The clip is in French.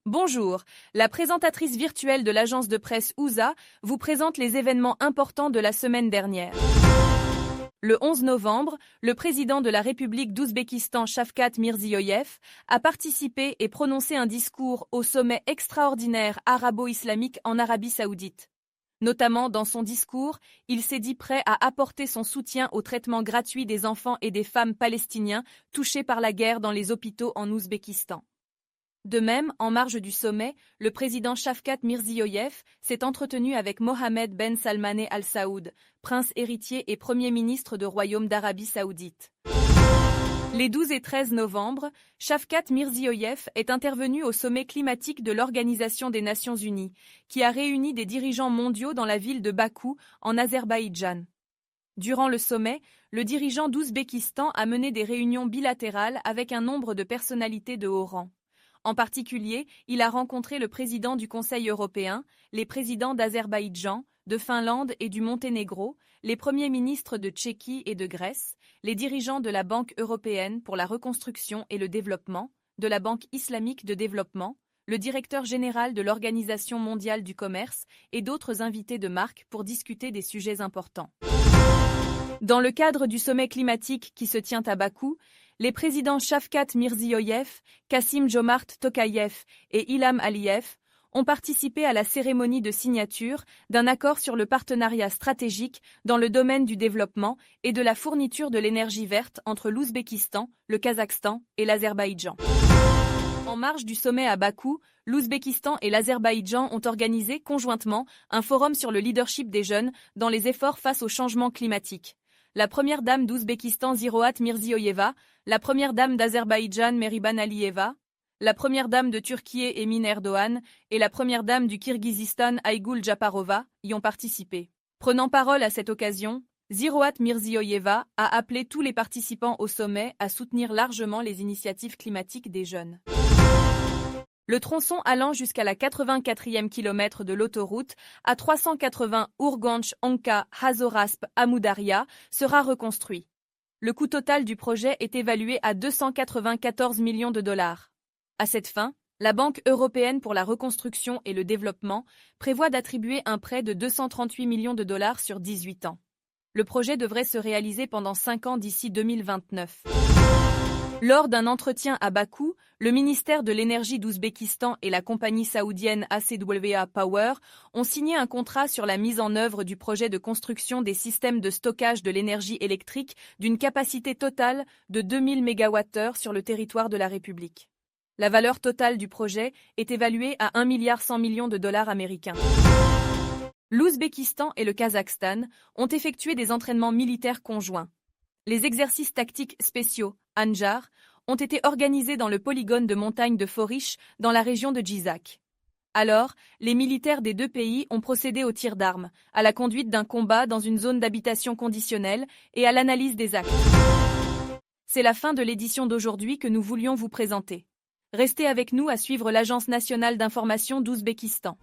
Bonjour, la présentatrice virtuelle de l'agence de presse OUSA vous présente les événements importants de la semaine dernière. Le 11 novembre, le président de la République d'Ouzbékistan Shavkat Mirziyoyev a participé et prononcé un discours au sommet extraordinaire arabo-islamique en Arabie Saoudite. Notamment dans son discours, il s'est dit prêt à apporter son soutien au traitement gratuit des enfants et des femmes palestiniens touchés par la guerre dans les hôpitaux en Ouzbékistan. De même, en marge du sommet, le président Shavkat Mirziyoyev s'est entretenu avec Mohammed Ben Salmane Al Saoud, prince héritier et premier ministre de Royaume d'Arabie Saoudite. Les 12 et 13 novembre, Shavkat Mirziyoyev est intervenu au sommet climatique de l'Organisation des Nations Unies, qui a réuni des dirigeants mondiaux dans la ville de Bakou, en Azerbaïdjan. Durant le sommet, le dirigeant d'Ouzbékistan a mené des réunions bilatérales avec un nombre de personnalités de haut rang. En particulier, il a rencontré le président du Conseil européen, les présidents d'Azerbaïdjan, de Finlande et du Monténégro, les premiers ministres de Tchéquie et de Grèce, les dirigeants de la Banque européenne pour la reconstruction et le développement, de la Banque islamique de développement, le directeur général de l'Organisation mondiale du commerce et d'autres invités de marque pour discuter des sujets importants. Dans le cadre du sommet climatique qui se tient à Bakou, les présidents Shavkat Mirziyoyev, Kassym-Jomart Tokayev et Ilham Aliyev ont participé à la cérémonie de signature d'un accord sur le partenariat stratégique dans le domaine du développement et de la fourniture de l'énergie verte entre l'Ouzbékistan, le Kazakhstan et l'Azerbaïdjan. En marge du sommet à Bakou, l'Ouzbékistan et l'Azerbaïdjan ont organisé conjointement un forum sur le leadership des jeunes dans les efforts face au changement climatique. La première dame d'Ouzbékistan Ziroat Mirziyoyeva, la première dame d'Azerbaïdjan Mehriban Aliyeva, la première dame de Turquie Emin Erdoğan et la première dame du Kirghizistan Aygul Japarova y ont participé. Prenant parole à cette occasion, Ziroat Mirziyoyeva a appelé tous les participants au sommet à soutenir largement les initiatives climatiques des jeunes. Le tronçon allant jusqu'à la 84e kilomètre de l'autoroute à 380 Ourganch-Onka-Hazorasp-Amoudaria sera reconstruit. Le coût total du projet est évalué à 294 millions de dollars. À cette fin, la Banque européenne pour la reconstruction et le développement prévoit d'attribuer un prêt de 238 millions de dollars sur 18 ans. Le projet devrait se réaliser pendant 5 ans d'ici 2029. Lors d'un entretien à Bakou, le ministère de l'énergie d'Ouzbékistan et la compagnie saoudienne ACWA Power ont signé un contrat sur la mise en œuvre du projet de construction des systèmes de stockage de l'énergie électrique d'une capacité totale de 2000 MWh sur le territoire de la République. La valeur totale du projet est évaluée à 1,1 milliard de dollars américains. L'Ouzbékistan et le Kazakhstan ont effectué des entraînements militaires conjoints. Les exercices tactiques spéciaux, Anjar, ont été organisés dans le polygone de montagne de Forish, dans la région de Jizak. Alors, les militaires des deux pays ont procédé au tir d'armes, à la conduite d'un combat dans une zone d'habitation conditionnelle et à l'analyse des actes. C'est la fin de l'édition d'aujourd'hui que nous voulions vous présenter. Restez avec nous à suivre l'Agence nationale d'information d'Ouzbékistan.